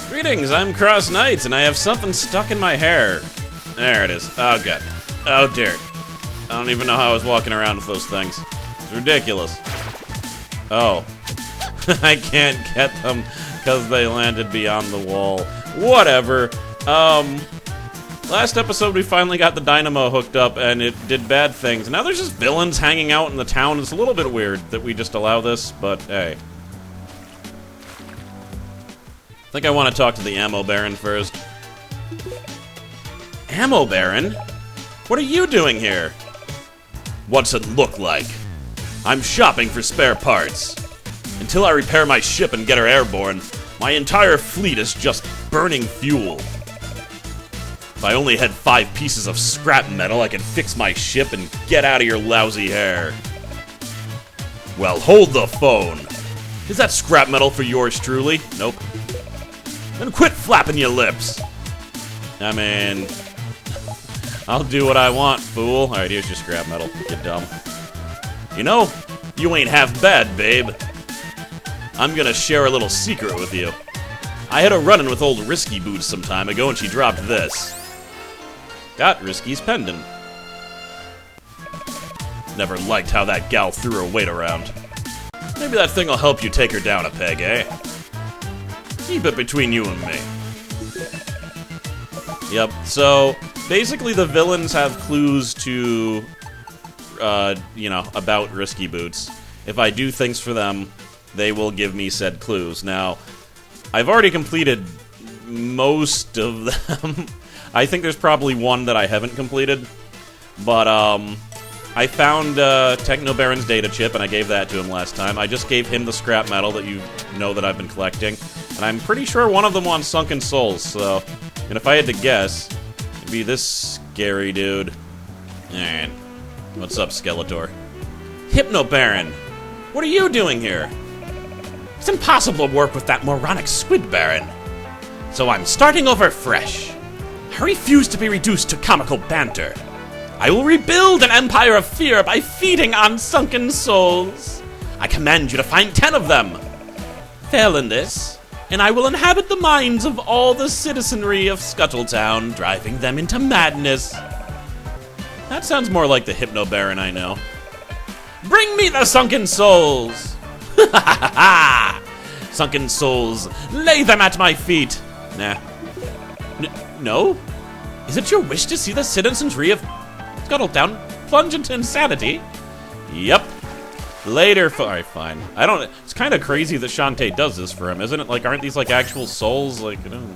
Greetings, I'm CrossKnights, and I have something stuck in my hair. There it is. Oh, good. Oh, dear. I don't even know how I was walking around with those things. It's ridiculous. Oh. I can't get them because they landed beyond the wall. Whatever. Last episode we finally got the dynamo hooked up and it did bad things. Now there's just villains hanging out in the town. It's a little bit weird that we just allow this, but hey. I think I want to talk to the Ammo Baron first. Ammo Baron? What are you doing here? What's it look like? I'm shopping for spare parts. Until I repair my ship and get her airborne, my entire fleet is just burning fuel. If I only had 5 pieces of scrap metal, I could fix my ship and get out of your lousy hair. Well, hold the phone. Is that scrap metal for yours truly? Nope. Then quit flapping your lips. I mean, I'll do what I want, fool. Alright, here's your scrap metal. Get dumb. You know, you ain't half bad, babe. I'm gonna share a little secret with you. I had a run-in with old Risky Boots some time ago and she dropped this. Got Risky's pendant. Never liked how that gal threw her weight around. Maybe that thing'll help you take her down a peg, eh? Keep it between you and me. Yep, so basically the villains have clues to, you know, about Risky Boots. If I do things for them, they will give me said clues. Now, I've already completed most of them. I think there's probably one that I haven't completed. But, I found Techno Baron's data chip, and I gave that to him last time. I just gave him the scrap metal that you know that I've been collecting. And I'm pretty sure one of them wants Sunken Souls, so... And if I had to guess, it'd be this scary dude. Alright. What's up, Skeletor? Hypno Baron! What are you doing here? It's impossible to work with that moronic Squid Baron. So I'm starting over fresh. I refuse to be reduced to comical banter. I will rebuild an empire of fear by feeding on sunken souls. I command you to find 10 of them. Fail in this, and I will inhabit the minds of all the citizenry of Scuttletown, driving them into madness. That sounds more like the Hypno Baron I know. Bring me the sunken souls! Ha ha ha ha! Sunken souls, lay them at my feet! Nah. No? Is it your wish to see the citizenry of Scuttletown plunge into insanity? Yep. Later, alright, fine. I don't. It's kind of crazy that Shantae does this for him, isn't it? Like, aren't these like actual souls? Like, you know.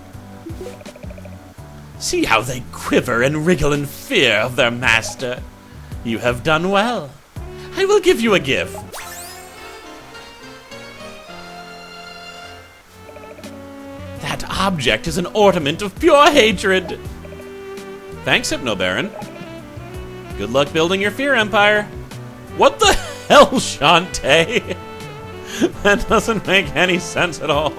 See how they quiver and wriggle in fear of their master. You have done well. I will give you a gift. That object is an ornament of pure hatred. Thanks, Hypno Baron. Good luck building your fear empire. What the hell, Shantae? That doesn't make any sense at all.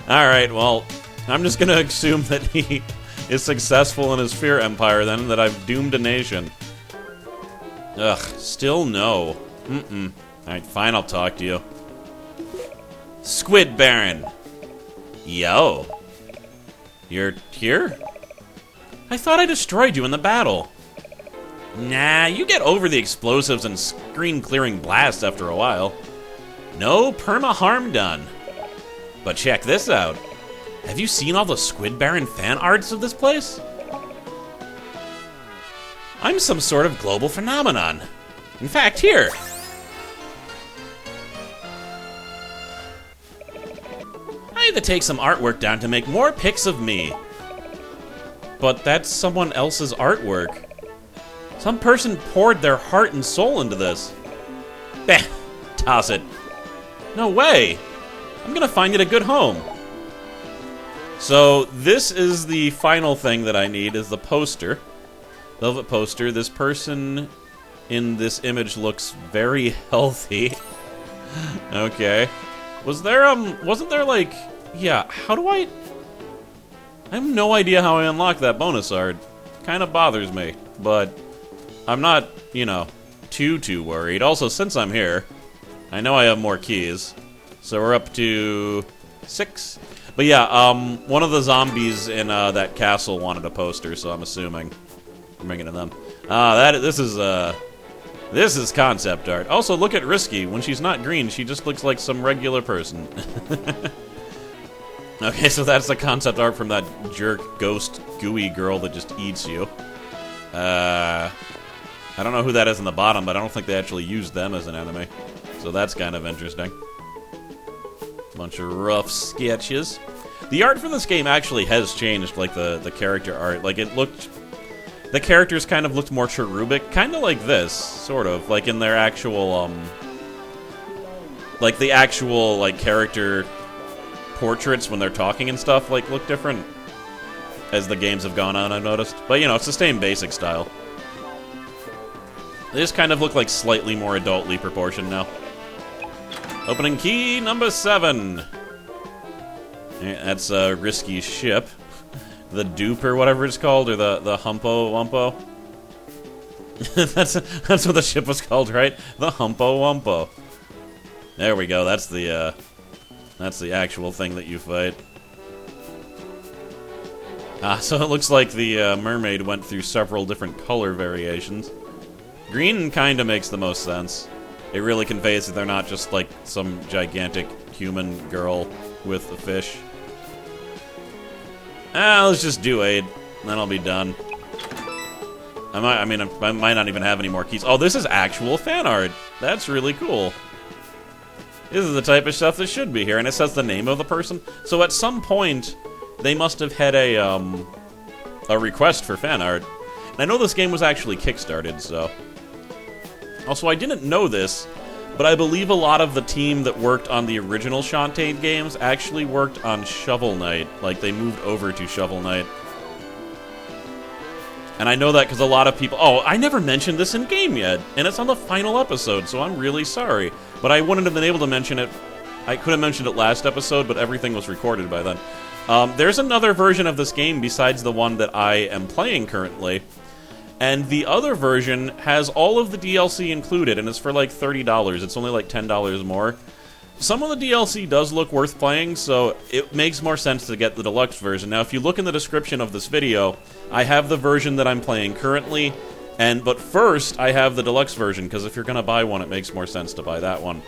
Alright, well, I'm just gonna assume that he is successful in his fear empire then, and that I've doomed a nation. Ugh, still no. Alright, fine, I'll talk to you. Squid Baron. Yo. You're here? I thought I destroyed you in the battle. Nah, you get over the explosives and screen-clearing blast after a while. No perma-harm done. But check this out. Have you seen all the Squid Baron fan arts of this place? I'm some sort of global phenomenon. In fact, here. I had to take some artwork down to make more pics of me. But that's someone else's artwork. Some person poured their heart and soul into this. Bah, toss it. No way. I'm gonna find it a good home. So this is the final thing that I need, is the poster. Velvet poster. This person in this image looks very healthy. Okay. Wasn't there like, yeah, how do I have no idea how I unlock that bonus art. Kind of bothers me, but I'm not, you know, too worried. Also, since I'm here, I know I have more keys. So we're up to 6. But yeah, one of the zombies in that castle wanted a poster, so I'm assuming I'm bringing it to them. This is concept art. Also, look at Risky. When she's not green, she just looks like some regular person. Okay, so that's the concept art from that jerk ghost gooey girl that just eats you. I don't know who that is in the bottom, but I don't think they actually used them as an enemy. So that's kind of interesting. Bunch of rough sketches. The art for this game actually has changed, like the character art. Like it looked... The characters kind of looked more cherubic, kind of like this, sort of. Like in their actual, like the actual, like, character portraits when they're talking and stuff, like, look different as the games have gone on, I've noticed. But, you know, it's the same basic style. They just kind of look like slightly more adultly proportioned now. Opening key number 7. That's a Risky ship. The dupe or whatever it's called, or the Humpo Wumpo. that's what the ship was called, right? The Humpo Wumpo. There we go. That's the actual thing that you fight. So it looks like the mermaid went through several different color variations. Green kind of makes the most sense. It really conveys that they're not just like some gigantic human girl with a fish. Let's just do 8, and then I'll be done. I might not even have any more keys. Oh, this is actual fan art. That's really cool. This is the type of stuff that should be here, and it says the name of the person. So at some point, they must have had a request for fan art. And I know this game was actually kickstarted, so... Also, I didn't know this, but I believe a lot of the team that worked on the original Shantae games actually worked on Shovel Knight. Like, they moved over to Shovel Knight. And I know that because a lot of people... Oh, I never mentioned this in-game yet, and it's on the final episode, so I'm really sorry. But I wouldn't have been able to mention it. I could have mentioned it last episode, but everything was recorded by then. There's another version of this game besides the one that I am playing currently. And the other version has all of the DLC included, and it's for like $30. It's only like $10 more. Some of the DLC does look worth playing, so it makes more sense to get the deluxe version. Now, if you look in the description of this video, I have the version that I'm playing currently, but first, I have the deluxe version, because if you're going to buy one, it makes more sense to buy that one.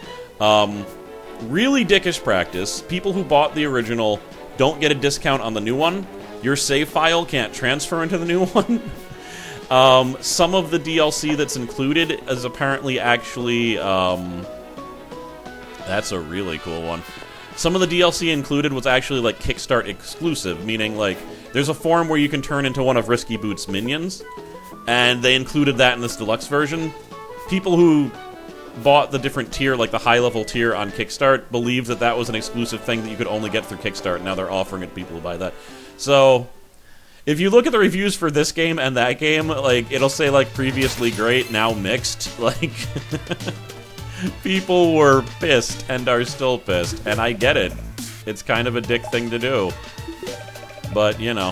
Really dickish practice. People who bought the original don't get a discount on the new one. Your save file can't transfer into the new one. Some of the DLC that's included is apparently actually, that's a really cool one. Some of the DLC included was actually, like, Kickstart exclusive, meaning, like, there's a form where you can turn into one of Risky Boot's minions, and they included that in this deluxe version. People who bought the different tier, like the high-level tier on Kickstart, believed that that was an exclusive thing that you could only get through Kickstart, and now they're offering it to people who buy that. So... if you look at the reviews for this game and that game, like, it'll say, like, previously great, now mixed. Like, people were pissed and are still pissed, and I get it. It's kind of a dick thing to do. But, you know.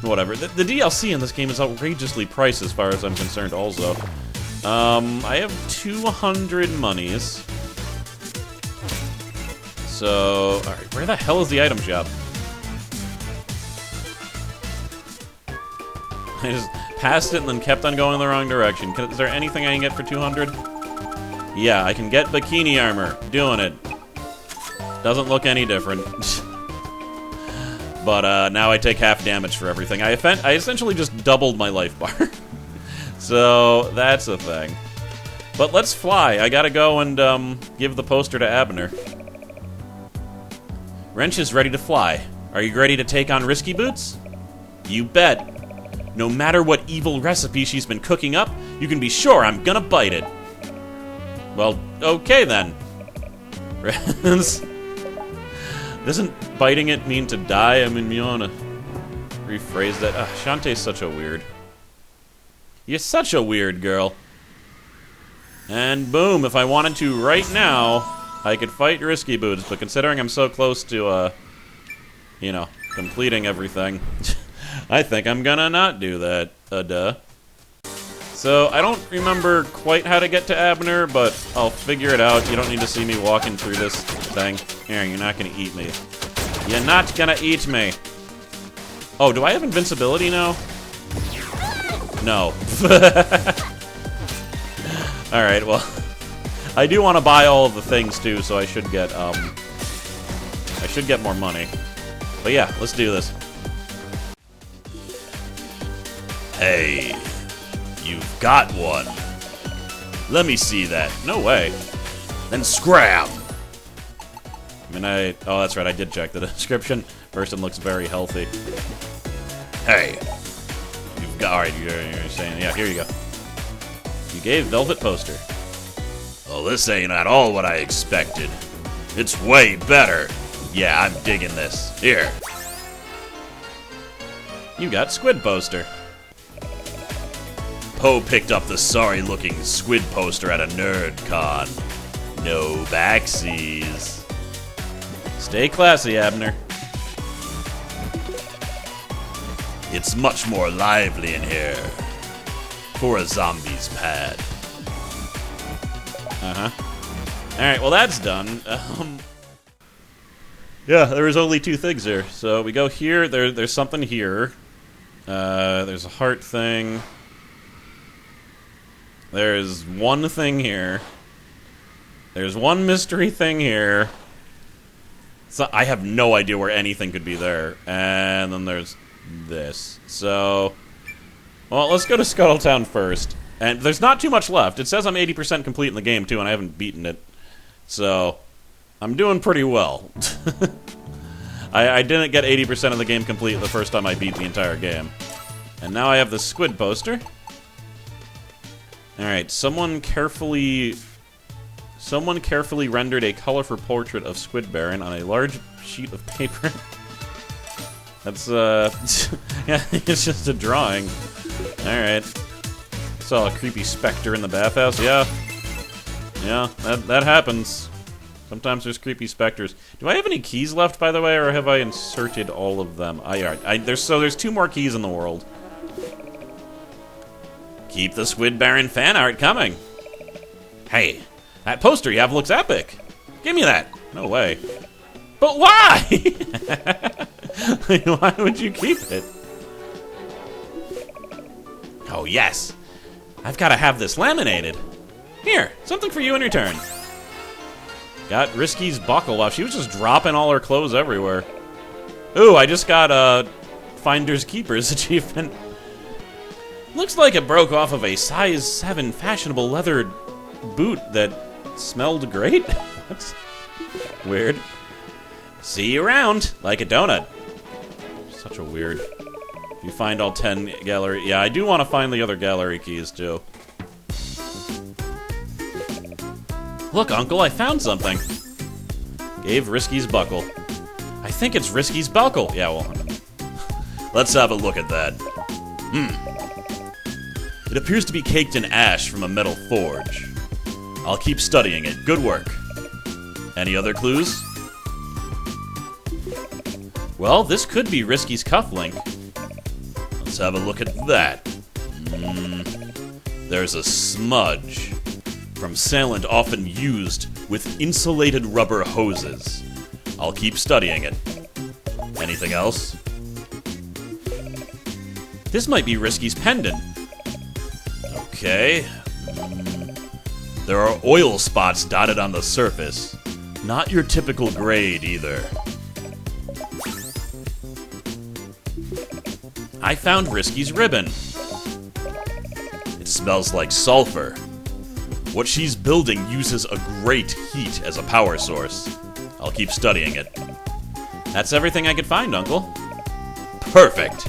Whatever. The DLC in this game is outrageously priced as far as I'm concerned also. I have 200 monies. So, alright, where the hell is the item shop? I just passed it and then kept on going in the wrong direction. Is there anything I can get for 200? Yeah, I can get bikini armor. Doing it. Doesn't look any different. But now I take half damage for everything. I essentially just doubled my life bar. So that's a thing. But let's fly. I gotta go and give the poster to Abner. Wrench is ready to fly. Are you ready to take on Risky Boots? You bet. No matter what evil recipe she's been cooking up, you can be sure I'm gonna bite it. Well, okay then. Doesn't biting it mean to die? I mean, you wanna rephrase that? Shantae's such a weird. You're such a weird girl. And boom, if I wanted to right now, I could fight Risky Boots, but considering I'm so close to, you know, completing everything... I think I'm gonna not do that. Duh. So, I don't remember quite how to get to Abner, but I'll figure it out. You don't need to see me walking through this thing. Here, you're not gonna eat me. You're not gonna eat me. Oh, do I have invincibility now? No. Alright, well, I do want to buy all of the things, too, so I should get more money. But yeah, let's do this. Hey, you've got one. Let me see that. No way. Then scram. I mean, oh, that's right, I did check the description. Person looks very healthy. Hey, you've got, alright, you're saying, yeah, here you go. You gave Velvet Poster. Well, this ain't at all what I expected. It's way better. Yeah, I'm digging this. Here. You got Squid Poster. Poe picked up the sorry-looking Squid Poster at a nerd con. No backsies. Stay classy, Abner. It's much more lively in here. For a zombie's pad. Alright, well that's done. Yeah, there was only 2 things there. So we go here, there's something here. There's a heart thing. There's one thing here. There's one mystery thing here. So I have no idea where anything could be there. And then there's this. So, well, let's go to Scuttletown first. And there's not too much left. It says I'm 80% complete in the game, too, and I haven't beaten it. So, I'm doing pretty well. I didn't get 80% of the game complete the first time I beat the entire game. And now I have the Squid Poster. Alright, someone carefully rendered a colorful portrait of Squid Baron on a large sheet of paper. That's, yeah, it's just a drawing. Alright. Saw a creepy specter in the bathhouse, yeah. Yeah, that happens. Sometimes there's creepy specters. Do I have any keys left, by the way, or have I inserted all of them? There's 2 more keys in the world. Keep the Squid Baron fan art coming. Hey, that poster you have looks epic. Give me that. No way. But why? Why would you keep it? Oh, yes. I've got to have this laminated. Here, something for you in return. Got Risky's buckle off. She was just dropping all her clothes everywhere. Ooh, I just got Finder's Keeper's achievement. Looks like it broke off of a size 7 fashionable leather boot that smelled great. That's weird. See you around, like a donut. Such a weird... You find all 10 gallery... Yeah, I do want to find the other gallery keys, too. Look, Uncle, I found something. Gave Risky's buckle. I think it's Risky's buckle. Yeah, well... Let's have a look at that. It appears to be caked in ash from a metal forge. I'll keep studying it. Good work. Any other clues? Well, this could be Risky's cufflink. Let's have a look at that. There's a smudge from sealant often used with insulated rubber hoses. I'll keep studying it. Anything else? This might be Risky's pendant. Okay. There are oil spots dotted on the surface. Not your typical grade, either. I found Risky's ribbon. It smells like sulfur. What she's building uses a great heat as a power source. I'll keep studying it. That's everything I could find, Uncle. Perfect.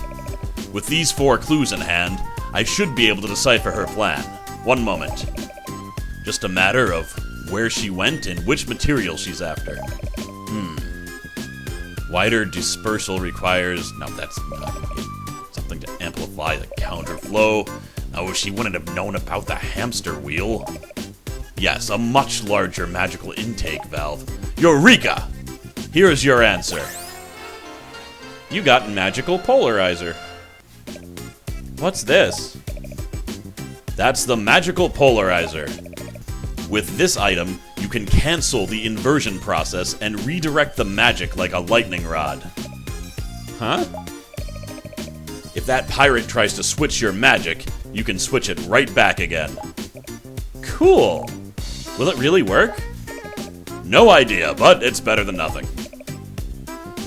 With these 4 clues in hand, I should be able to decipher her plan. One moment. Just a matter of where she went and which material she's after. Wider dispersal requires... No, that's something to amplify the counterflow. Oh, she wouldn't have known about the hamster wheel. Yes, a much larger magical intake valve. Eureka! Here's your answer. You got magical polarizer. What's this? That's the magical polarizer. With this item, you can cancel the inversion process and redirect the magic like a lightning rod. Huh? If that pirate tries to switch your magic, you can switch it right back again. Cool. Will it really work? No idea, but it's better than nothing.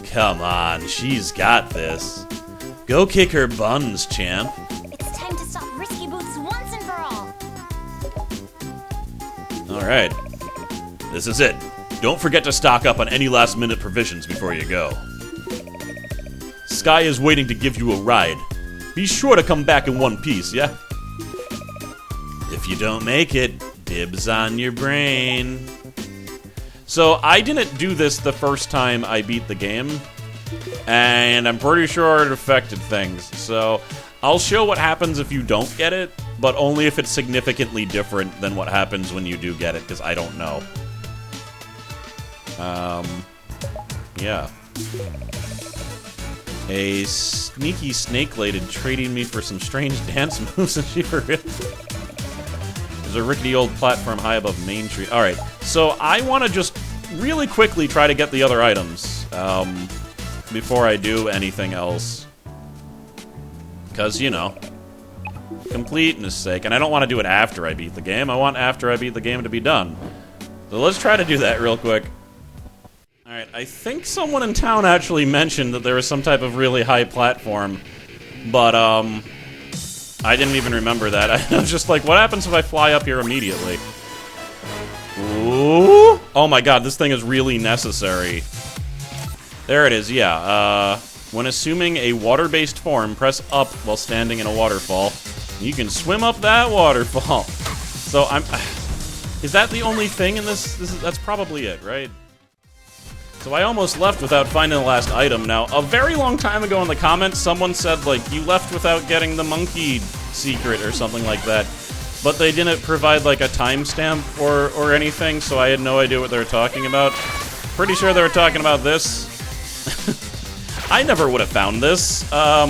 Come on, she's got this. Go kick her buns, champ. It's time to stop Risky Boots once and for all. Alright. This is it. Don't forget to stock up on any last-minute provisions before you go. Sky is waiting to give you a ride. Be sure to come back in one piece, yeah? If you don't make it, dibs on your brain. So, I didn't do this the first time I beat the game, and I'm pretty sure it affected things. So, I'll show what happens if you don't get it, but only if it's significantly different than what happens when you do get it, because I don't know. Yeah. A sneaky snake-lady trading me for some strange dance moves. Is she for real? There's a rickety old platform high above Main Street. Alright, so I want to just really quickly try to get the other items before I do anything else. Because, you know, completeness sake. And I don't want to do it after I beat the game. I want after I beat the game to be done. So let's try to do that real quick. Alright, I think someone in town actually mentioned that there was some type of really high platform. But, I didn't even remember that. I was just like, what happens if I fly up here immediately? Ooh! Oh my god, this thing is really necessary. There it is, yeah. When assuming a water-based form, press up while standing in a waterfall. You can swim up that waterfall. So I'm... Is that the only thing in this? That's probably it, right? So I almost left without finding the last item. Now, a very long time ago in the comments, someone said, like, you left without getting the monkey secret or something like that. But they didn't provide, like, a timestamp or anything, so I had no idea what they were talking about. Pretty sure they were talking about this. I never would have found this. I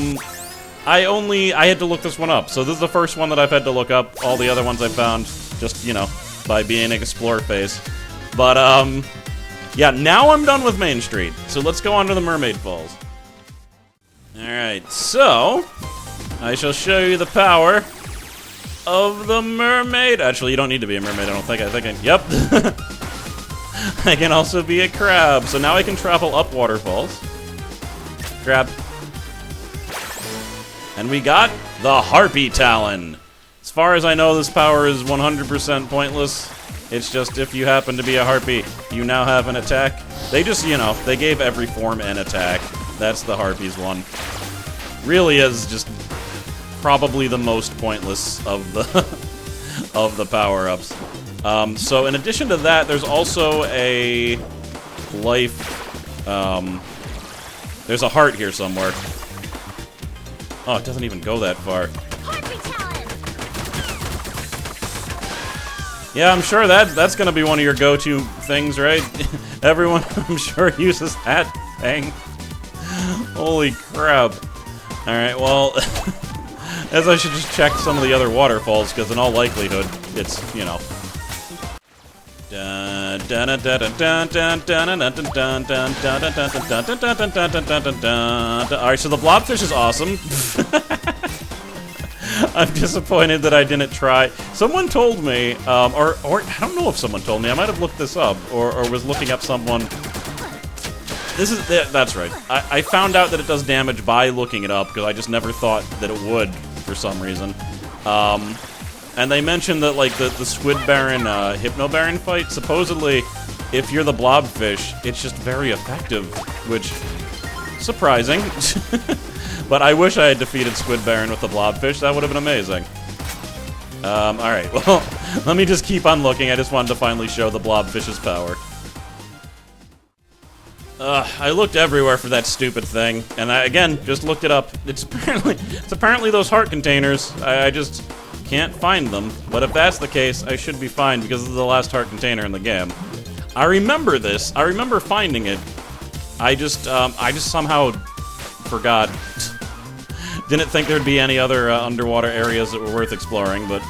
had to look this one up. So this is the first one that I've had to look up. All the other ones I found just, you know, by being an explorer phase. But, yeah, now I'm done with Main Street. So let's go on to the Mermaid Falls. Alright, so I shall show you the power of the mermaid. Actually, you don't need to be a mermaid, I don't think. Yep. I can also be a crab. So now I can travel up waterfalls. Grab. And we got the Harpy Talon. As far as I know, this power is 100% pointless. It's just if you happen to be a harpy, you now have an attack. They just, you know, they gave every form an attack. That's the harpies one. Really is just probably the most pointless of the of the power-ups. So in addition to that, there's also a life. There's a heart here somewhere. Oh, it doesn't even go that far. Yeah, I'm sure that's gonna be one of your go-to things, right? Everyone, I'm sure, uses that thing. Holy crap. Alright, well, as I should just check some of the other waterfalls, because in all likelihood, it's, you know. Alright, so the blobfish is awesome. I'm disappointed that I didn't try. Someone told me, or I don't know if someone told me. I might have looked this up, or was looking up someone. That's right. I found out that it does damage by looking it up, because I just never thought that it would, for some reason. And they mentioned that, like, the Squid Baron, Hypno Baron fight, supposedly, if you're the blobfish, it's just very effective, which, surprising. But I wish I had defeated Squid Baron with the blobfish. That would have been amazing. Alright, well, let me just keep on looking. I just wanted to finally show the blobfish's power. I looked everywhere for that stupid thing, and I, again, just looked it up. It's apparently those heart containers. I just can't find them. But if that's the case, I should be fine, because this is the last heart container in the game. I remember this. I remember finding it. I just somehow forgot. Didn't think there'd be any other underwater areas that were worth exploring, but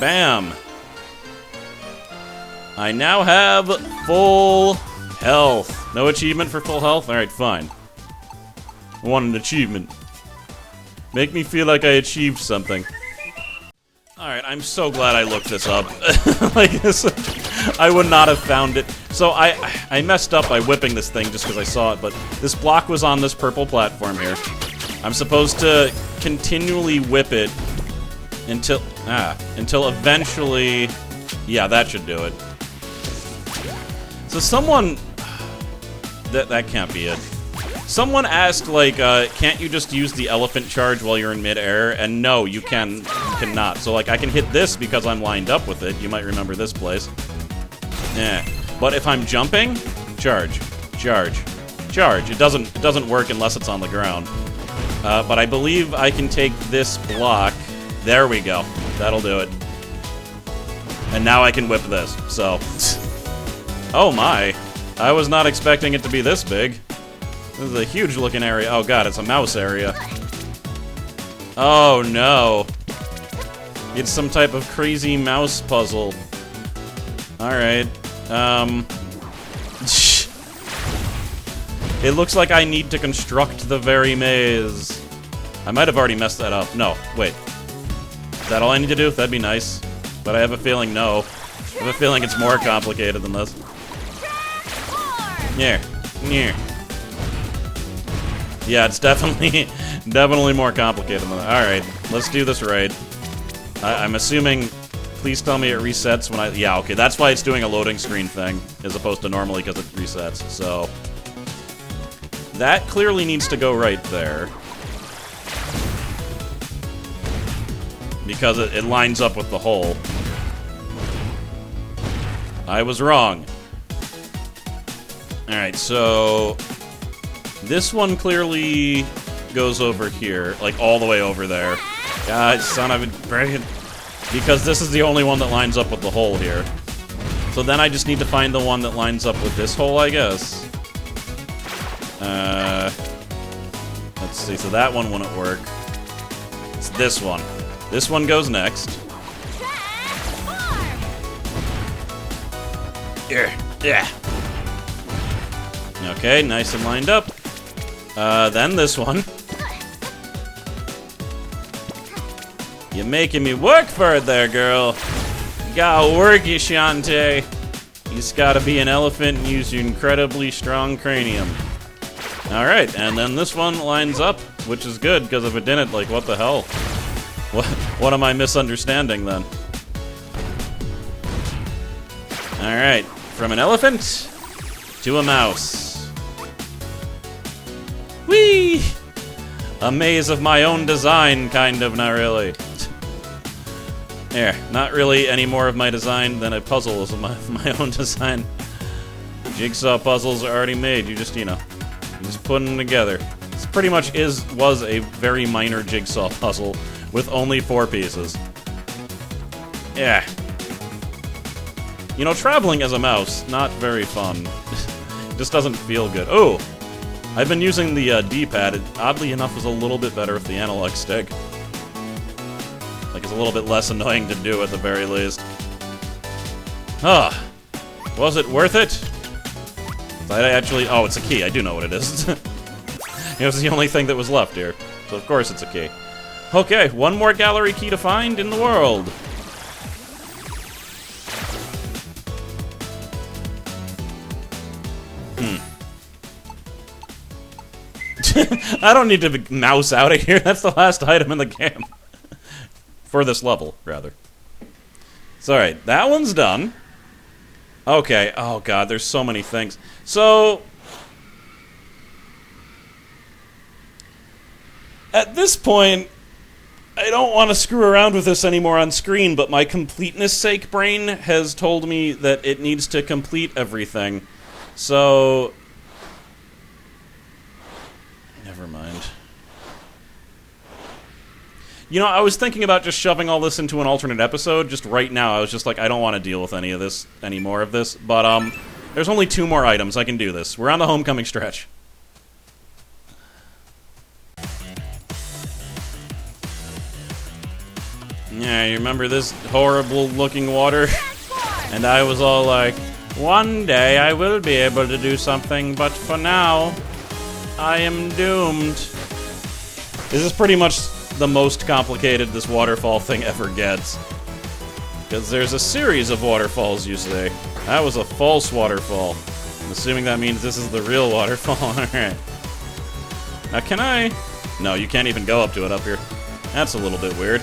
Bam! I now have full health. No achievement for full health? Alright, fine. I want an achievement. Make me feel like I achieved something. Alright, I'm so glad I looked this up. Like this, I would not have found it. So I messed up by whipping this thing just because I saw it, but this block was on this purple platform here. I'm supposed to continually whip it until eventually... Yeah, that should do it. So someone... That can't be it. Someone asked, like, can't you just use the elephant charge while you're in midair? And no, you cannot. So, like, I can hit this because I'm lined up with it. You might remember this place. Yeah. But if I'm jumping, charge, charge, charge. It doesn't work unless it's on the ground. But I believe I can take this block. There we go. That'll do it. And now I can whip this. So, oh my! I was not expecting it to be this big. This is a huge looking area. Oh god, it's a mouse area. Oh no. It's some type of crazy mouse puzzle. Alright. It looks like I need to construct the very maze. I might have already messed that up. No, wait. Is that all I need to do? That'd be nice. But I have a feeling no. I have a feeling it's more complicated than this. Yeah. Yeah. Yeah, it's definitely more complicated than that. Alright, let's do this right. I'm assuming... Please tell me it resets when I... Yeah, okay, that's why it's doing a loading screen thing, as opposed to normally because it resets, so... That clearly needs to go right there. Because it lines up with the hole. I was wrong. Alright, so... This one clearly goes over here, like all the way over there. God, son of a... Because this is the only one that lines up with the hole here. So then I just need to find the one that lines up with this hole, I guess. Let's see, so that one wouldn't work. It's this one. This one goes next. Yeah. Okay, nice and lined up. Then this one. You're making me work for it there, girl. You gotta work, you Shantae. You just gotta be an elephant and use your incredibly strong cranium. Alright, and then this one lines up, which is good, because if it didn't, like, what the hell? What am I misunderstanding, then? Alright, from an elephant to a mouse. Whee! A maze of my own design, kind of, not really. There, not really any more of my design than a puzzle is of my own design. Jigsaw puzzles are already made, you just, you know, you just put them together. This pretty much was a very minor jigsaw puzzle with only 4 pieces. Yeah. You know, traveling as a mouse, not very fun. Just doesn't feel good. Oh! I've been using the D-pad. It, oddly enough, is a little bit better with the analog stick. Like, it's a little bit less annoying to do at the very least. Ah! Was it worth it? I actually... Oh, it's a key. I do know what it is. It was the only thing that was left here. So, of course, it's a key. Okay, one more gallery key to find in the world. I don't need to mouse out of here. That's the last item in the game. For this level, rather. So, alright, that one's done. Okay, oh god, there's so many things. So... At this point, I don't want to screw around with this anymore on screen, but my completeness sake brain has told me that it needs to complete everything. So... Never mind. You know, I was thinking about just shoving all this into an alternate episode just right now. I was just like, I don't want to deal with any more of this. But, there's only 2 more items. I can do this. We're on the homecoming stretch. Yeah, you remember this horrible looking water? And I was all like, one day I will be able to do something, but for now, I am doomed. This is pretty much the most complicated this waterfall thing ever gets. Because there's a series of waterfalls, you say. That was a false waterfall. I'm assuming that means this is the real waterfall. Alright. Now can I... No, you can't even go up to it up here. That's a little bit weird.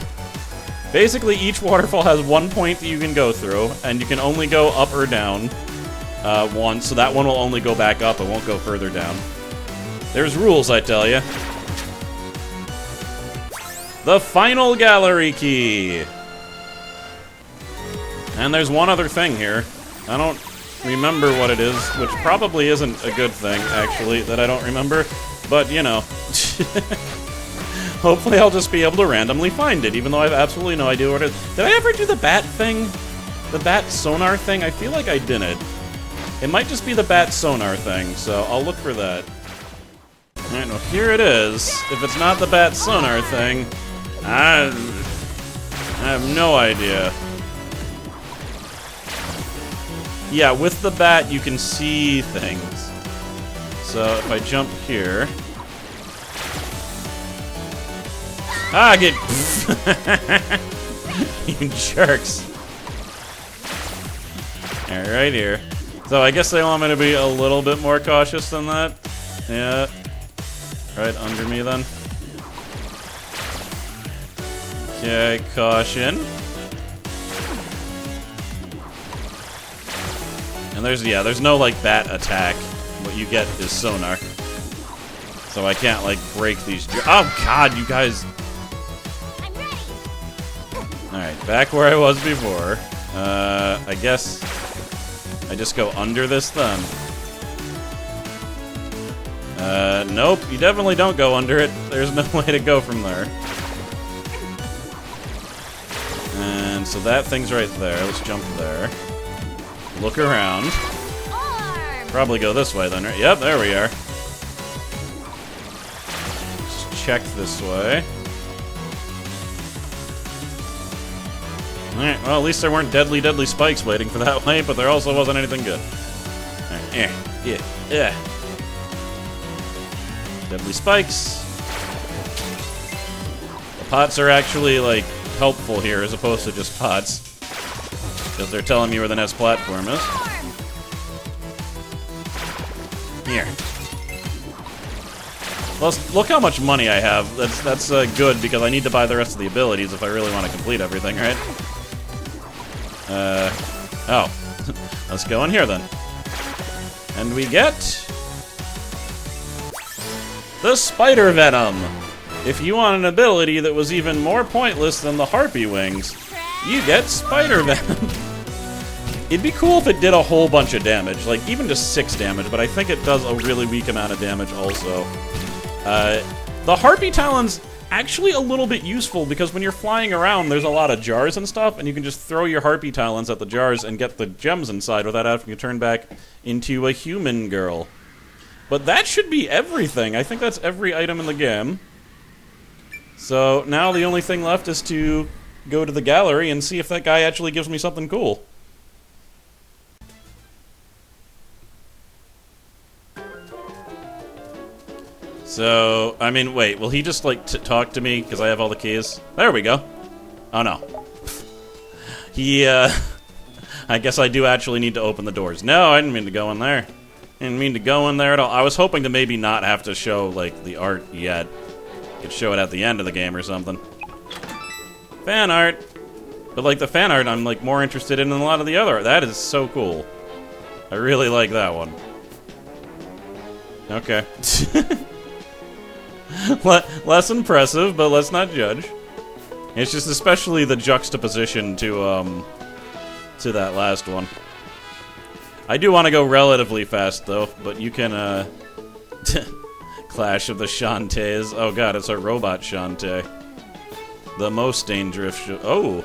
Basically, each waterfall has one point that you can go through, and you can only go up or down once, so that one will only go back up, it won't go further down. There's rules, I tell you. The final gallery key! And there's one other thing here. I don't remember what it is, which probably isn't a good thing, actually, that I don't remember. But, you know. Hopefully I'll just be able to randomly find it, even though I have absolutely no idea what it is. Did I ever do the bat thing? The bat sonar thing? I feel like I didn't. It might just be the bat sonar thing, so I'll look for that. Alright, well, here it is. If it's not the bat sonar thing, I have no idea. Yeah, with the bat, you can see things. So, if I jump here... Ah, get... You jerks. Alright, right here. So, I guess they want me to be a little bit more cautious than that. Yeah. Right under me, then. Okay, caution. And there's no, like, bat attack. What you get is sonar. So I can't, like, break these... Oh, God, you guys... Alright, back where I was before. I guess... I just go under this, then. Nope, you definitely don't go under it. There's no way to go from there. And so that thing's right there. Let's jump there. Look around. Probably go this way then, right? Yep, there we are. Just check this way. Alright, well, at least there weren't deadly, deadly spikes waiting for that way, but there also wasn't anything good. Right, yeah. Deadly spikes. The pots are actually, like, helpful here as opposed to just pots. Because they're telling me where the next platform is. Here. Well, look how much money I have. That's good because I need to buy the rest of the abilities if I really want to complete everything, right? Oh. Let's go in here then. And we get... the Spider Venom! If you want an ability that was even more pointless than the Harpy Wings, you get Spider Venom. It'd be cool if it did a whole bunch of damage, like even just 6 damage, but I think it does a really weak amount of damage also. The Harpy Talon's actually a little bit useful because when you're flying around, there's a lot of jars and stuff, and you can just throw your Harpy Talons at the jars and get the gems inside without having to turn back into a human girl. But that should be everything. I think that's every item in the game. So now the only thing left is to go to the gallery and see if that guy actually gives me something cool. So, I mean, wait, will he just, like, talk to me because I have all the keys? There we go. Oh, no. He, I guess I do actually need to open the doors. No, I didn't mean to go in there. I didn't mean to go in there at all. I was hoping to maybe not have to show, like, the art yet. Could show it at the end of the game or something. Fan art. But, like, the fan art I'm, like, more interested in than a lot of the other art. That is so cool. I really like that one. Okay. Less impressive, but let's not judge. It's just especially the juxtaposition to that last one. I do want to go relatively fast, though, but you can, Clash of the Shantaes. Oh god, it's a robot Shantae. The most dangerous Oh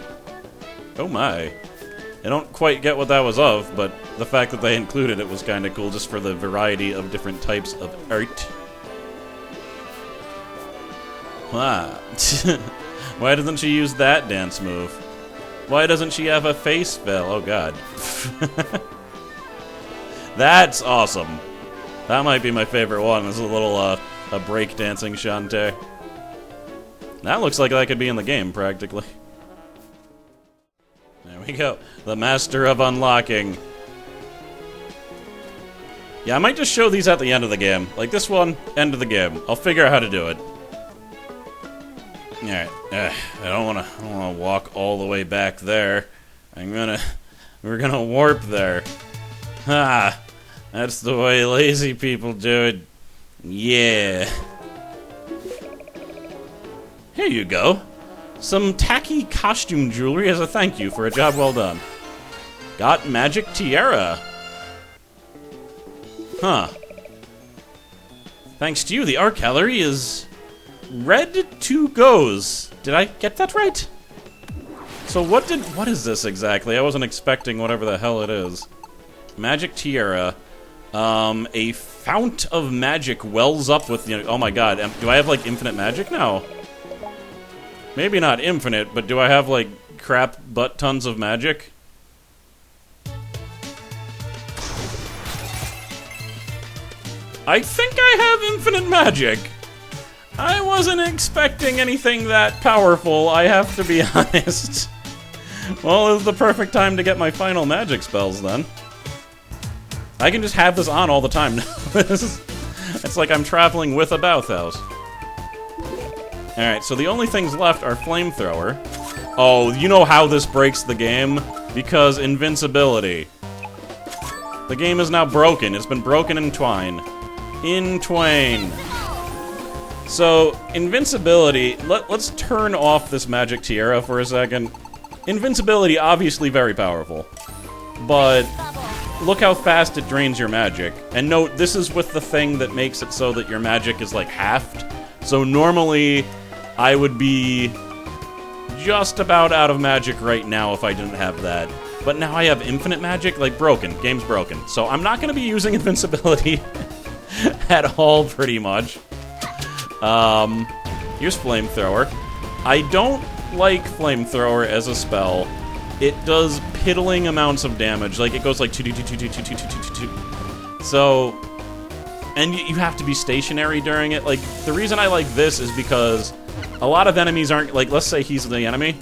my. I don't quite get what that was of, but the fact that they included it was kind of cool just for the variety of different types of art. Ah. Why doesn't she use that dance move? Why doesn't she have a face fill? Oh god. That's awesome. That might be my favorite one. This is a little, a breakdancing Shantae. That looks like that could be in the game, practically. There we go. The Master of Unlocking. Yeah, I might just show these at the end of the game. Like this one, end of the game. I'll figure out how to do it. Alright. I don't wanna walk all the way back there. We're gonna warp there. Ha! That's the way lazy people do it. Yeah. Here you go. Some tacky costume jewelry as a thank you for a job well done. Got magic tiara. Huh. Thanks to you, the art gallery is red to goes. Did I get that right? So what is this exactly? I wasn't expecting whatever the hell it is. Magic tiara. A fount of magic wells up with the... Oh my god, do I have, like, infinite magic now? Maybe not infinite, but do I have, like, crap butt tons of magic? I think I have infinite magic. I wasn't expecting anything that powerful, I have to be honest. Well, it was the perfect time to get my final magic spells, then. I can just have this on all the time now. It's like I'm traveling with a bathhouse. Alright, so the only things left are Flamethrower. Oh, you know how this breaks the game? Because invincibility. The game is now broken. It's been broken in twine. In twain. So, invincibility... Let's turn off this magic tiara for a second. Invincibility, obviously very powerful. But... look how fast it drains your magic. And note, this is with the thing that makes it so that your magic is, like, halved. So normally, I would be just about out of magic right now if I didn't have that. But now I have infinite magic, like, broken. Game's broken. So I'm not going to be using invincibility at all, pretty much. Here's Flamethrower. I don't like Flamethrower as a spell. It does piddling amounts of damage. Like, it goes like 2. So, and you have to be stationary during it. Like, the reason I like this is because a lot of enemies aren't, like, let's say he's the enemy.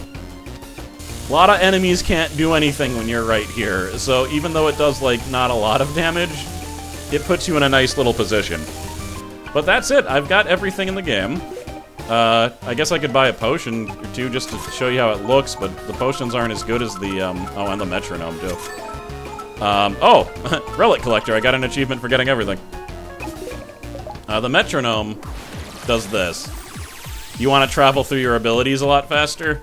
A lot of enemies can't do anything when you're right here. So, even though it does, like, not a lot of damage, it puts you in a nice little position. But that's it. I've got everything in the game. I guess I could buy a potion or two just to show you how it looks, but the potions aren't as good as the, oh, and the metronome, too. Oh! Relic Collector, I got an achievement for getting everything. The metronome does this. You want to travel through your abilities a lot faster?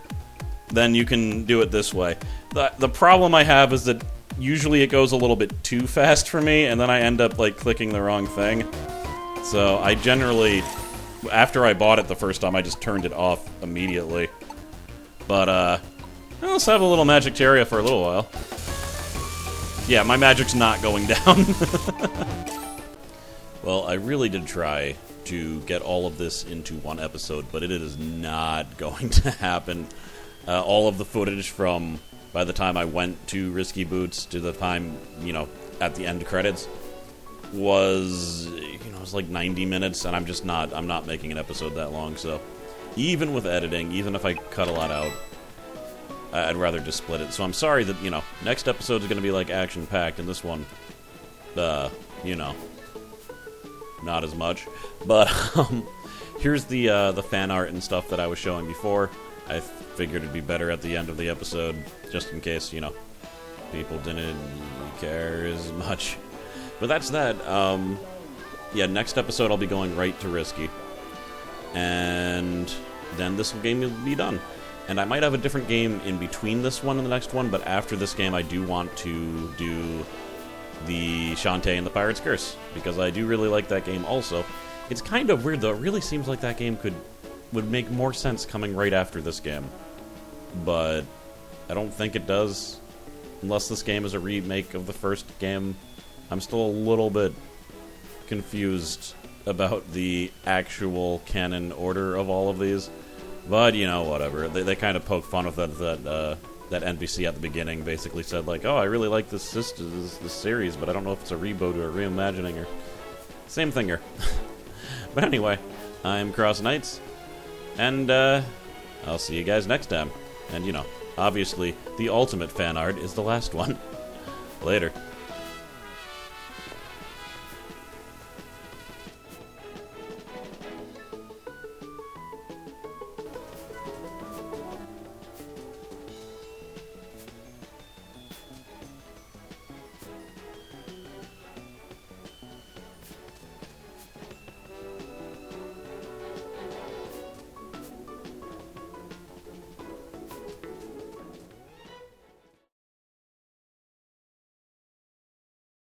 Then you can do it this way. The problem I have is that usually it goes a little bit too fast for me, and then I end up, like, clicking the wrong thing. So I generally... after I bought it the first time, I just turned it off immediately. But, let's have a little magic tiara for a little while. Yeah, my magic's not going down. Well, I really did try to get all of this into one episode, but it is not going to happen. All of the footage from by the time I went to Risky Boots to the time, you know, at the end credits was, you know, it was like 90 minutes, and I'm not making an episode that long, so even with editing, even if I cut a lot out, I'd rather just split it. So I'm sorry that, you know, next episode is going to be, like, action-packed, and this one, you know, not as much. But, here's the fan art and stuff that I was showing before. I figured it'd be better at the end of the episode, just in case, you know, people didn't care as much. But that's that. Yeah, next episode I'll be going right to Risky. And then this game will be done. And I might have a different game in between this one and the next one, but after this game I do want to do the Shantae and the Pirate's Curse, because I do really like that game also. It's kind of weird though, it really seems like that game would make more sense coming right after this game. But I don't think it does, unless this game is a remake of the first game. I'm still a little bit confused about the actual canon order of all of these. But, you know, whatever. They kind of poke fun of that NPC at the beginning. Basically said, like, oh, I really like this series, but I don't know if it's a reboot or a reimagining or... Same thing here. But anyway, I'm CrossKnights, and I'll see you guys next time. And, you know, obviously, the ultimate fan art is the last one. Later.